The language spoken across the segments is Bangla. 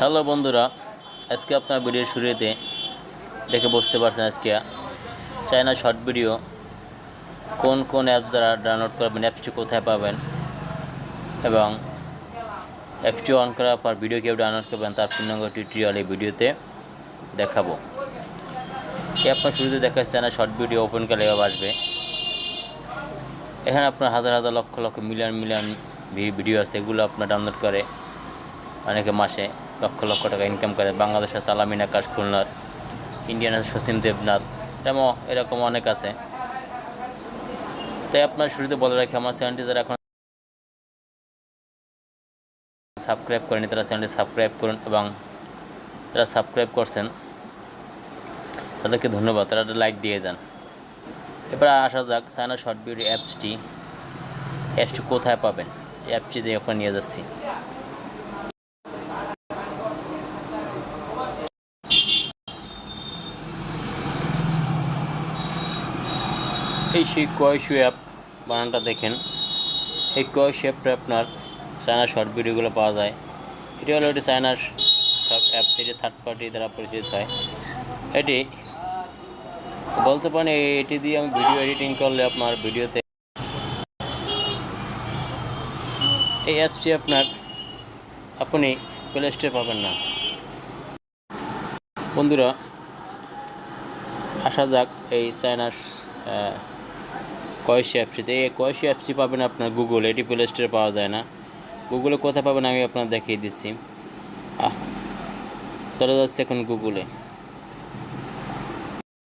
হ্যালো বন্ধুরা, আজকে আপনার ভিডিওর শুরুতে দেখে বুঝতে পারছেন আজকে চায়না শর্ট ভিডিও কোন কোন অ্যাপস দ্বারা ডাউনলোড করবেন, অ্যাপসটি কোথায় পাবেন এবং অ্যাপসটি অন করার পর ভিডিও কীভাবে ডাউনলোড করবেন তার পূর্ণাঙ্গ টিউটোরিয়াল এই ভিডিওতে দেখাবো। এই আপনার শুরুতে দেখাচ্ছে চায়না শর্ট ভিডিও ওপেন করলে এভাবে আসবে। এখানে আপনার হাজার হাজার lakh lakh million million video আছে, এগুলো আপনার ডাউনলোড করে অনেকে মাসে লক্ষ লক্ষ টাকা ইনকাম করে। বাংলাদেশের সালামিন আকাশ খুলনার, ইন্ডিয়ান আছে সসীম দেবনাথ, এরকম অনেক আছে। তাই আপনার শুরুতে বলে রাখি, আমার চ্যানেলটি যারা এখন সাবস্ক্রাইব করেনি তারা চ্যানেলটি সাবস্ক্রাইব করুন এবং যারা সাবস্ক্রাইব করছেন তাদেরকে ধন্যবাদ, তারা লাইক দিয়ে যান। এবার আসা যাক চায়না শর্ট ভিডিও অ্যাপসটি কোথায় পাবেন। এই অ্যাপসটি দিয়ে আপনার নিয়ে যাচ্ছি। এই সেই কয়শু অ্যাপ, বানানটা দেখেন। এই কয়শু অ্যাপটা আপনার চায়না শর্ট ভিডিওগুলো পাওয়া যায়। এটি হলো এটি চায়নার সব অ্যাপস, এটি থার্ড পার্টি দ্বারা পরিচিত হয়। এটি বলতে পারেন এটি দিয়ে আমি ভিডিও এডিটিং করলে আপনার ভিডিওতে এই অ্যাপসটি আপনি প্লে স্টোরে পাবেন না। বন্ধুরা আসা যাক এই চায়নার কয়শি অ্যাপসটিতে। এই কয়শি অ্যাপসটি পাবেন আপনার গুগল, এটি প্লে স্টোরে পাওয়া যায় না। গুগলে কোথায় পাবেন আমি আপনার দেখিয়ে দিচ্ছি। চলে যাচ্ছে এখন গুগলে।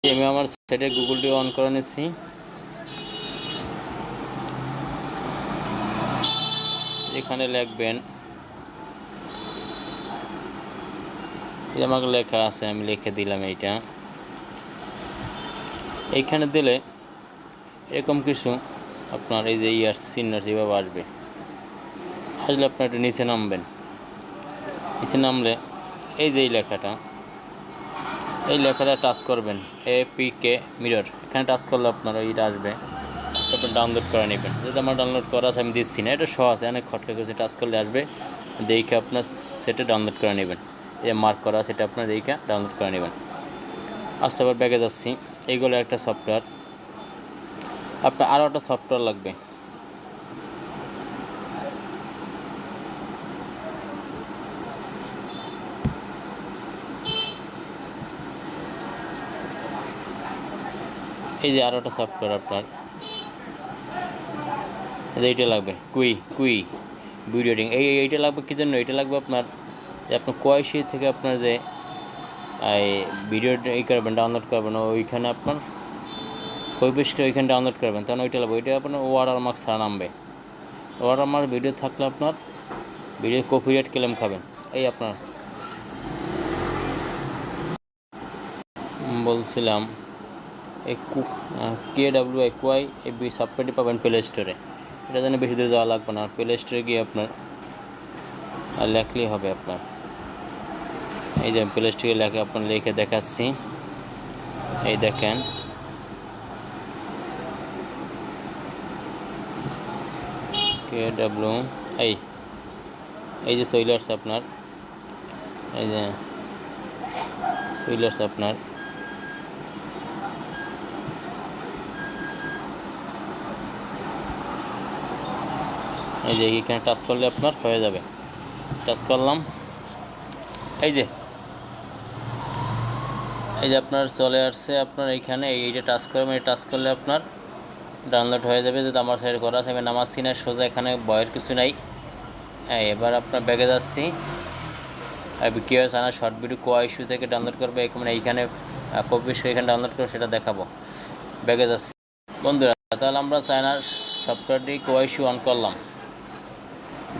আমি আমার সেটে গুগলটি অন করে নিচ্ছি। এখানে লিখবেন, আমাকে লেখা আছে, আমি লিখে দিলাম এইটা। এইখানে দিলে এরকম কিছু আপনার এই যে চিহ্ন যেভাবে আসবে, আসলে আপনার একটু নিচে নামবেন। নিচে নামলে এই যে এই লেখাটা টাচ করবেন, APK মিরর, এখানে টাচ করলে আপনার এইটা আসবে। তারপর ডাউনলোড করে নেবেন। যেটা আমার ডাউনলোড করা আছে আমি দিচ্ছি না, এটা সহজ, অনেক খটকা করে টাচ করলে আসবে। দেখে আপনার সেটা ডাউনলোড করে নেবেন। যে মার্ক করা সেটা আপনার দেখে ডাউনলোড করে নেবেন। আচ্ছা, আবার ব্যাগে যাচ্ছি। এইগুলো একটা সফটওয়্যার, আপনার আরও একটা সফটওয়্যার লাগবে। এই যে আরও একটা সফটওয়্যার আপনার এইটা লাগবে, কুই ভিডিও এডিটিং। এইটা লাগবে কী জন্য? এইটা লাগবে আপনার যে আপনার কয়শি থেকে আপনার যে এই ভিডিও করবেন, ডাউনলোড করবেন, ওইখানে আপনার কৈবেশকে ওইখানে ডাউনলোড করবেন, তখন ওইটা লাগবে। ওইটা আপনার ওয়াটারমার্ক ছাড়া নামবে। ওয়াটারমার্ক ভিডিও থাকলে আপনার ভিডিও কপিরাইট ক্লেম খাবেন। এই আপনার বলছিলাম এই KWI এই সফটওয়্যারটি পাবেন প্লে স্টোরে। এটা জন্য বেশি দূরে যাওয়া লাগবে না, প্লে স্টোরে গিয়ে আপনার লেখলেই হবে আপনার। এই যে প্লে স্টোরে লেখে আপনার লিখে দেখাচ্ছি, এই দেখেন। এই যে সইলার্স আপনার, এই যে সইলার্স আপনার এই যে এখানে টাচ করলে আপনার হয়ে যাবে। টাচ করলাম, এই যে আপনার চলে আসছে আপনার এইখানে। এইটা টাচ করবেন, টাচ করলে আপনার ডাউনলোড হয়ে যাবে। যদি আমার সাইড করা আছে, আমি নামাচ্ছি না, সোজা এখানে ভয়ের কিছু নাই। হ্যাঁ, এবার আপনার ব্যাগে যাচ্ছি। কীভাবে চায়না শর্ট ভিডিও কয়শু থেকে ডাউনলোড করবে, মানে এইখানে কপিস এখানে ডাউনলোড করে সেটা দেখাবো। ব্যাগে যাচ্ছি বন্ধুরা। তাহলে আমরা চায়নার সফটওয়্যারটি কয়শু অন করলাম।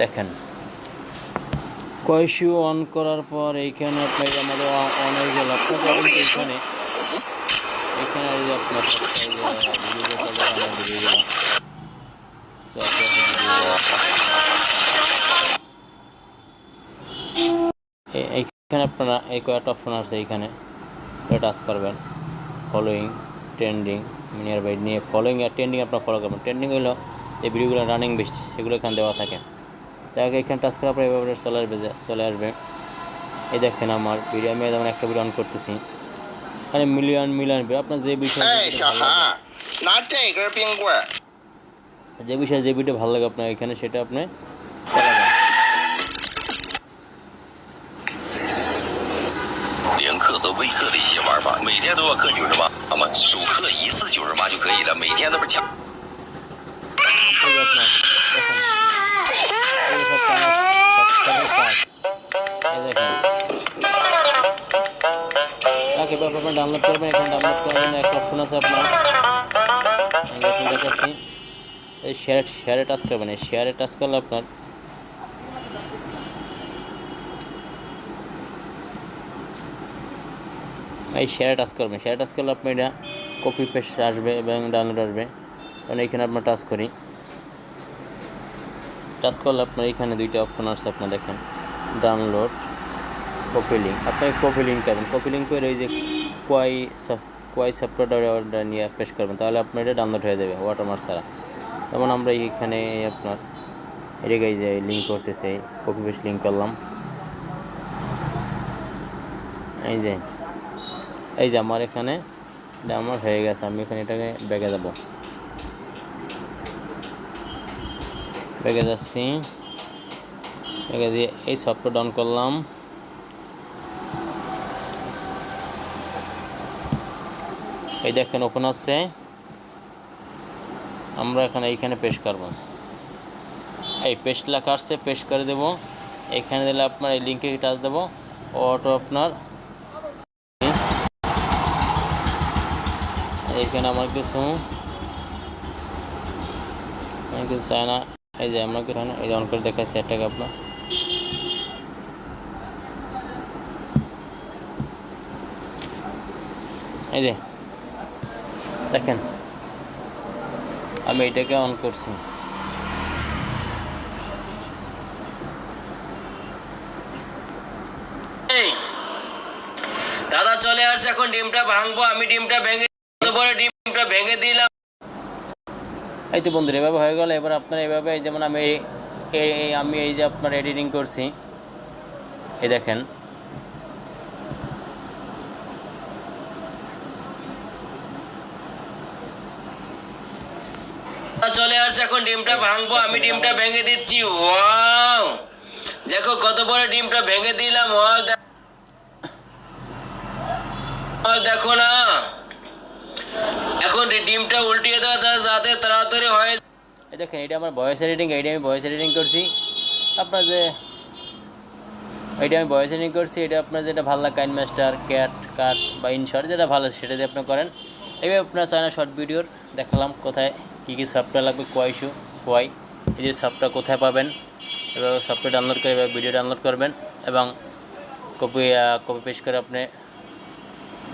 দেখেন, কয়শু অন করার পর এইখানে আপনার আমাদের অন হয়ে গেল। আপনাকে এইখানে আপনার এইখানে আপনারা এই কয়েকটা অপশন আছে, এইখানে টাচ করবেন। ফলোয়িং, ট্রেন্ডিং, নিয়ার বাই নিয়ে ফলোয়িং আর ট্রেন্ডিং আপনার ফলো করবেন। ট্রেন্ডিং হলো এই ভিডিওগুলো রানিং বেশি, সেগুলো এখানে দেওয়া থাকে। তাকে এখানে টাচ করার পর এভাবে চলে আসবে। এই দেখেন আমার ভিডিও, আমি যেমন একটা ভিডিও অন করতেছি, এখানে মিলিয়ন মিলিয়ন ভিউ। আপনার যে বিষয়ে哎，যে小ভালো孩 লাগে, 儿，拿这根冰棍儿。যে বিষয়ে যে ভিডিও ভালো লাগে আপনার এখানে, সেটা আপনি চালাবেন। 连克和微克的一些玩法，每天都要克98吗？数克一次98就可以了，每天那不是强？ এই যে আপনার দেখেন, এই যে সব কাজ, সব কাজ, এই দেখেন। ওকে, ব্যাপার আপনি ডাউনলোড করবেন। এখানে ডাউনলোড করার জন্য একটা অপশন আছে আপনার, আমি এখন দেখাচ্ছি। এই শেয়ারে টাচ করবেন। এই শেয়ারে টাচ করলে আপনার এই শেয়ারে টাচ করবেন। শেয়ারে টাচ করলে আপনি এটা কপি পেস্ট আসবে এবং ডাউনলোড আসবে। কারণ এইখানে আপনার টাচ করি, টাচ করলে আপনার এখানে দুইটা অপশন আছে আপনার দেখেন, ডাউনলোড, কপি লিঙ্ক। আপনি কপি লিঙ্ক করবেন, কপি লিঙ্ক করে এই যে কোয়াই সফটওয়্যারটা নিয়ে পেস্ট করবেন, তাহলে আপনার এটা ডাউনলোড হয়ে যাবে ওয়াটারমার্ক ছাড়া। যেমন আমরা এইখানে আপনার এটাকে এই যে লিঙ্ক করতেছে, কপি পেস্ট লিঙ্ক করলাম। এই যে আমার এখানে ডাউনলোড হয়ে গেছে। আমি এখানে এটাকে ব্যাগে যাব, ব্যাগে যাচ্ছি, ব্যাগে দিয়ে এই সফটওয়্যার ডাউন করলাম। এই দেখেন ওপেন আছে। আমরা এইখানে পেস্ট করব। এই পেস্ট লেখা আসছে, পেস্ট করে দেব। এখানে দিলে আপনার এই লিঙ্কে টাচ দেবো, অটো আপনার এখানে আমার কিছু চাই না। এই যে আমরা এখানে এই অন করে দেখাচ্ছি এটাকে আপনার। এই যে দেখেন আমি এটাকে অন করছি। দাদা চলে আসছে, এখন ডিমটা ভাঙবো। আমি ডিমটা ভেঙে, পরে ডিমটা ভেঙে দিলাম। এই তো বন্ধুরা, এভাবে হয়ে গেল। এবার আপনার এইভাবে, যেমন আমি এই যে আপনার এডিটিং করছি, এই দেখেন চলে আসছে, এখন ডিমটা ভাঙবো। আমি ডিমটা ভেঙে দিচ্ছি। ওয়াও, দেখো কত বড় ডিমটা ভেঙে দিলাম। ওয়াও, দেখো না। এখন ডিমটা উল্টিয়ে দেওয়া যাতে তাড়াতাড়ি হয়। এই দেখেন, এটা আমার ভয়েস এডিটিং। এইটা আমি ভয়েস এডিটিং করছি। আপনার যে এইটা আমি ভয়েস এডিটিং করছি, এটা আপনার যেটা ভালো লাগে, কাইন মাস্টার, কাট বা ইনশর্ট, যেটা ভালো সেটা দিয়ে আপনি করেন। এইভাবে আপনার চায়না শর্ট ভিডিওর দেখালাম কোথায় কী কী সফটওয়্যার লাগবে, কোয়াই এই যে সফটওয়্যার কোথায় পাবেন। এভাবে সফটওয়্যার ডাউনলোড করে এভাবে ভিডিও ডাউনলোড করবেন এবং কপি পেস্ট করে আপনি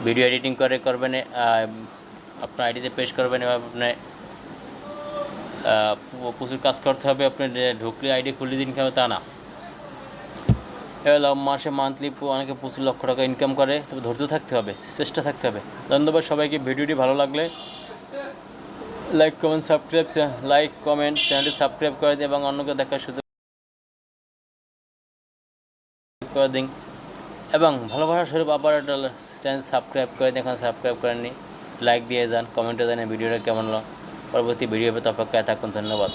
ভিডিও এডিটিং করবেন, আপনার আইডিতে পেস্ট করবেন। এভাবে আপনি প্রচুর কাজ করতে হবে। আপনি ঢুকলে আইডি খুলে দিন খাবে তা না। এবার মাসে মান্থলি অনেকে প্রচুর লক্ষ টাকা ইনকাম করে, তবে ধৈর্য থাকতে হবে, চেষ্টা থাকতে হবে। ধন্যবাদ সবাইকে। ভিডিওটি ভালো লাগলে লাইক কমেন্ট চ্যানেলটি সাবস্ক্রাইব করে দিন এবং অন্যকে দেখার সুযোগ করে দিন। এবং ভালোবাসার স্বরূপ আবার একটা চ্যানেল সাবস্ক্রাইব করে দিন, এখন সাবস্ক্রাইব করেননি, লাইক দিয়ে যান, কমেন্টে জানিয়ে ভিডিওটা কেমন হলো। পরবর্তী ভিডিও পেতে অপেক্ষায় থাকুন। ধন্যবাদ।